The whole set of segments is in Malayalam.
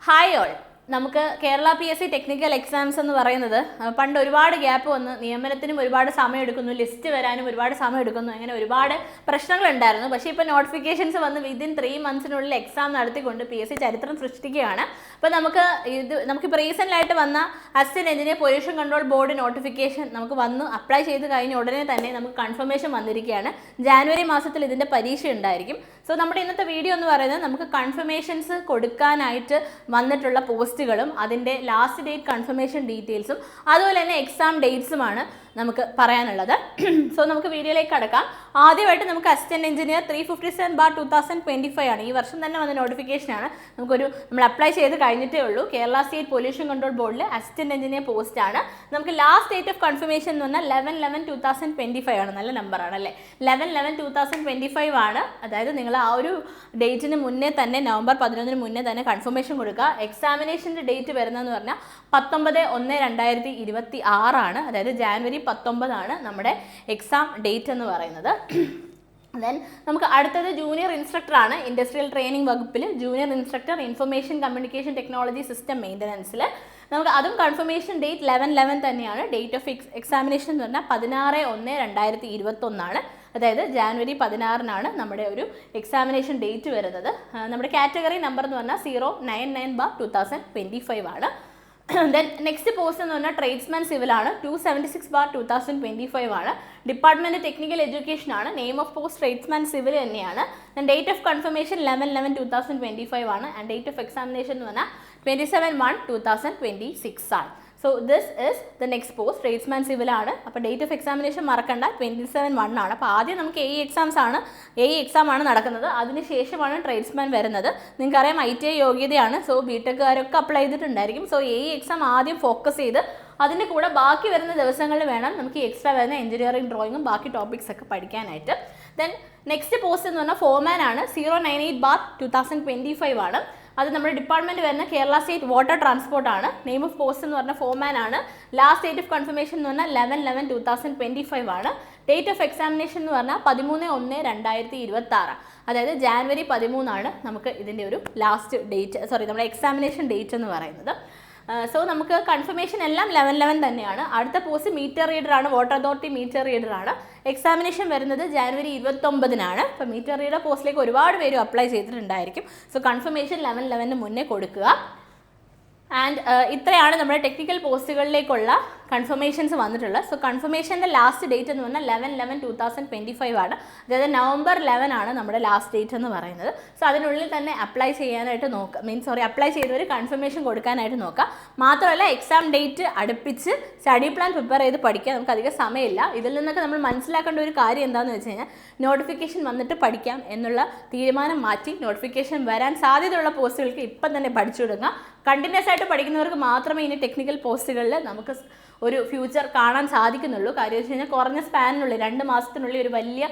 Hi all. നമുക്ക് കേരള PSC ടെക്നിക്കൽ എക്സാംസ് എന്ന് പറയുന്നത് പണ്ട് ഒരുപാട് ഗ്യാപ്പ് വന്ന് നിയമനത്തിനും ഒരുപാട് സമയം എടുക്കുന്നു, ലിസ്റ്റ് വരാനും ഒരുപാട് സമയം എടുക്കുന്നു, അങ്ങനെ ഒരുപാട് പ്രശ്നങ്ങളുണ്ടായിരുന്നു. പക്ഷേ ഇപ്പോൾ നോട്ടിഫിക്കേഷൻസ് വന്ന് വിതിൻ 3 monthsനുള്ളിൽ എക്സാം നടത്തിക്കൊണ്ട് PSC ചരിത്രം സൃഷ്ടിക്കുകയാണ്. അപ്പോൾ നമുക്കിപ്പോൾ റീസെൻ്റായിട്ട് വന്ന assistant engineer pollution control board notification നമുക്ക് വന്നു. അപ്ലൈ ചെയ്ത് കഴിഞ്ഞ ഉടനെ തന്നെ നമുക്ക് കൺഫർമേഷൻ വന്നിരിക്കുകയാണ്. ജാനുവരി മാസത്തിൽ ഇതിൻ്റെ പരീക്ഷ ഉണ്ടായിരിക്കും. സോ നമ്മുടെ ഇന്നത്തെ വീഡിയോ എന്ന് പറയുന്നത് നമുക്ക് കൺഫർമേഷൻസ് കൊടുക്കാനായിട്ട് വന്നിട്ടുള്ള പോസ്റ്റുകളും അതിൻ്റെ ലാസ്റ്റ് ഡേറ്റ് കൺഫർമേഷൻ ഡീറ്റെയിൽസും അതുപോലെ തന്നെ എക്സാം ഡേറ്റ്സുമാണ് നമുക്ക് പറയാനുള്ളത്. സോ നമുക്ക് വീഡിയോയിലേക്ക് കടക്കാം. ആദ്യമായിട്ട് നമുക്ക് അസിസ്റ്റന്റ് എഞ്ചിനീയർ 357/2025 ആണ്. ഈ വർഷം തന്നെ വന്ന നോട്ടിഫിക്കേഷനാണ്. നമ്മൾ അപ്ലൈ ചെയ്ത് കഴിഞ്ഞിട്ടേ ഉള്ളൂ. കേരള സ്റ്റേറ്റ് പൊല്യൂഷൻ കൺട്രോൾ ബോർഡിൽ അസിസ്റ്റന്റ് എഞ്ചിനീയർ പോസ്റ്റാണ്. നമുക്ക് ലാസ്റ്റ് ഡേറ്റ് ഓഫ് കൺഫർമേഷൻ എന്ന് പറഞ്ഞാൽ 11/11/2025 ആണ്. നല്ല നമ്പറാണ് അല്ലേ? 11/11/2025 ആണ്. അതായത് നിങ്ങൾ ആ ഒരു ഡേറ്റിന് മുന്നേ തന്നെ നവംബർ 11 മുന്നേ തന്നെ കൺഫർമേഷൻ കൊടുക്കുക. എക്സാമിനേഷൻ്റെ ഡേറ്റ് വരുന്നതെന്ന് പറഞ്ഞാൽ 19/1/2026 ആണ്. അതായത് ജാനുവരി 19 ആണ് നമ്മുടെ എക്സാം ഡേറ്റ് എന്ന് പറയുന്നത്. ദെൻ നമുക്ക് അടുത്തത് ജൂനിയർ ഇൻസ്ട്രക്ടറാണ്. ഇൻഡസ്ട്രിയൽ ട്രെയിനിങ് വകുപ്പിൽ junior instructor information communication technology system മെയിൻ്റനൻസിൽ നമുക്ക് അതും കൺഫർമേഷൻ ഡേറ്റ് 11/11 തന്നെയാണ്. ഡേറ്റ് ഓഫ് എക്സാമിനേഷൻ എന്ന് പറഞ്ഞാൽ 16/1/2021 ആണ്. അതായത് ജാനുവരി 16 നമ്മുടെ ഒരു എക്സാമിനേഷൻ ഡേറ്റ് വരുന്നത്. നമ്മുടെ കാറ്റഗറി നമ്പർ എന്ന് പറഞ്ഞാൽ 099/2025 ആണ്. ദെൻ നെക്സ്റ്റ് പോസ്റ്റ് എന്ന് പറഞ്ഞാൽ ട്രേഡ്സ്മാൻ സിവിലാണ്. 276/2025 ആണ്. ഡിപ്പാർട്ട്മെൻറ്റ് ടെക്നിക്കൽ എഡ്യൂക്കേഷൻ ആണ്. Name of post tradesman civil തന്നെയാണ്. ദെൻ ഡേറ്റ് ഓഫ് കൺഫർമേഷൻ 11/11/2025 ആണ്. ആൻഡ് ഡേറ്റ് ഓഫ് എക്സാമിനേഷൻ എന്ന് പറഞ്ഞാൽ 27/1/2026 ആണ്. So this is the next post tradesman സിവിലാണ്. അപ്പോൾ ഡേറ്റ് ഓഫ് എക്സാമിനേഷൻ മറക്കണ്ട, 27/1 ആണ്. അപ്പോൾ ആദ്യം നമുക്ക് എക്സാം ആണ് നടക്കുന്നത്. അതിനുശേഷമാണ് ട്രേഡ്സ്മാൻ വരുന്നത്. നിങ്ങൾക്കറിയാം ITI യോഗ്യതയാണ്. സോ ബിടെക്കുകാരൊക്കെ അപ്ലൈ ചെയ്തിട്ടുണ്ടായിരിക്കും. സോ എക്സാം ആദ്യം ഫോക്കസ് ചെയ്ത് അതിൻ്റെ കൂടെ ബാക്കി വരുന്ന ദിവസങ്ങളിൽ വേണം നമുക്ക് എക്സ്ട്രാ വരുന്ന എഞ്ചിനീയറിംഗ് ഡ്രോയിങ്ങും ബാക്കി ടോപ്പിക്സ് ഒക്കെ പഠിക്കാനായിട്ട്. ദെൻ നെക്സ്റ്റ് പോസ്റ്റ് എന്ന് പറഞ്ഞാൽ ഫോർമാൻ ആണ്. 098/2025 ആണ്. അത് നമ്മുടെ ഡിപ്പാർട്ട്മെൻറ്റ് വരുന്ന കേരള സ്റ്റേറ്റ് വാട്ടർ ട്രാൻസ്പോർട്ട് ആണ്. നെയിം ഓഫ് പോസ്റ്റ് എന്ന് പറഞ്ഞാൽ ഫോർമാൻ ആണ്. ലാസ്റ്റ് ഡേറ്റ് ഓഫ് കൺഫർമേഷൻ എന്ന് പറഞ്ഞാൽ 11/11/2025 ആണ്. ഡേറ്റ് ഓഫ് എക്സാമിനേഷൻ എന്ന് പറഞ്ഞാൽ 13/1/2026. അതായത് ജാനുവരി 13 നമുക്ക് ഇതിൻ്റെ ഒരു ലാസ്റ്റ് ഡേറ്റ്, നമ്മുടെ എക്സാമിനേഷൻ ഡേറ്റ് എന്ന് പറയുന്നത്. സോ നമുക്ക് കൺഫർമേഷൻ എല്ലാം 11/11 തന്നെയാണ്. അടുത്ത പോസ്റ്റ് മീറ്റർ റീഡർ ആണ്. വാട്ടർ അതോറിറ്റി മീറ്റർ റീഡർ ആണ്. എക്സാമിനേഷൻ വരുന്നത് ജാനുവരി 29 അപ്പോൾ മീറ്റർ റീഡർ പോസ്റ്റിലേക്ക് ഒരുപാട് പേര് അപ്ലൈ ചെയ്തിട്ടുണ്ടായിരിക്കും. സോ കൺഫർമേഷൻ 11/11 മുന്നേ കൊടുക്കുക. ആൻഡ് ഇത്രയാണ് നമ്മുടെ ടെക്നിക്കൽ പോസ്റ്റുകളിലേക്കുള്ള കൺഫർമേഷൻസ് വന്നിട്ടുള്ളത്. സോ കൺഫർമേഷൻ്റെ ലാസ്റ്റ് ഡേറ്റ് എന്ന് പറഞ്ഞാൽ 11/11/2025 ആണ്. അതായത് നവംബർ 11 ആണ് നമ്മുടെ ലാസ്റ്റ് ഡേറ്റ് എന്ന് പറയുന്നത്. സോ അതിനുള്ളിൽ തന്നെ അപ്ലൈ ചെയ്യാനായിട്ട് നോക്കുക. അപ്ലൈ ചെയ്തവർ കൺഫർമേഷൻ കൊടുക്കാനായിട്ട് നോക്കുക. മാത്രമല്ല എക്സാം ഡേറ്റ് അടുപ്പിച്ച് സ്റ്റഡി പ്ലാൻ പ്രിപ്പയർ ചെയ്ത് പഠിക്കാൻ നമുക്ക് അധികം സമയമില്ല. ഇതിൽ നിന്നൊക്കെ നമ്മൾ മനസ്സിലാക്കേണ്ട ഒരു കാര്യം എന്താണെന്ന് വെച്ച് കഴിഞ്ഞാൽ നോട്ടിഫിക്കേഷൻ വന്നിട്ട് പഠിക്കാം എന്നുള്ള തീരുമാനം മാറ്റി നോട്ടിഫിക്കേഷൻ വരാൻ സാധ്യതയുള്ള പോസ്റ്റുകൾക്ക് ഇപ്പം തന്നെ പഠിച്ചു തുടങ്ങുക. കണ്ടിന്യൂസ് ആയിട്ട് പഠിക്കുന്നവർക്ക് മാത്രമേ ഇനി ടെക്നിക്കൽ പോസ്റ്റുകളിൽ നമുക്ക് ഒരു ഫ്യൂച്ചർ കാണാൻ സാധിക്കുന്നുള്ളൂ. കാര്യം വെച്ച് കഴിഞ്ഞാൽ കുറഞ്ഞ സ്പാനിനുള്ളിൽ 2 മാസത്തിനുള്ളിൽ ഒരു വലിയ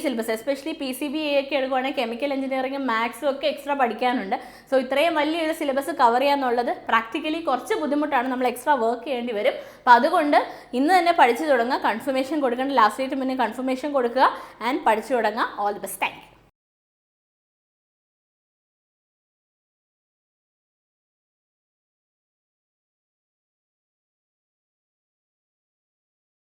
സിലബസ്, എസ്പെഷ്യലി PCB ഒക്കെ എടുക്കുകയാണെങ്കിൽ കെമിക്കൽ എഞ്ചിനീയറിംഗും മാത്സും ഒക്കെ എക്സ്ട്രാ പഠിക്കാനുണ്ട്. സോ ഇത്രയും വലിയൊരു സിലബസ് കവർ ചെയ്യാന്നുള്ളത് പ്രാക്ടിക്കലി കുറച്ച് ബുദ്ധിമുട്ടാണ്. നമ്മൾ എക്സ്ട്രാ വർക്ക് ചെയ്യേണ്ടി വരും. അപ്പോൾ അതുകൊണ്ട് ഇന്ന് തന്നെ പഠിച്ചു തുടങ്ങുക. കൺഫർമേഷൻ കൊടുക്കേണ്ട ലാസ്റ്റ് ഡേറ്റ് മുന്നേ കൺഫർമേഷൻ കൊടുക്കുക ആൻഡ് പഠിച്ചു തുടങ്ങുക. All the best.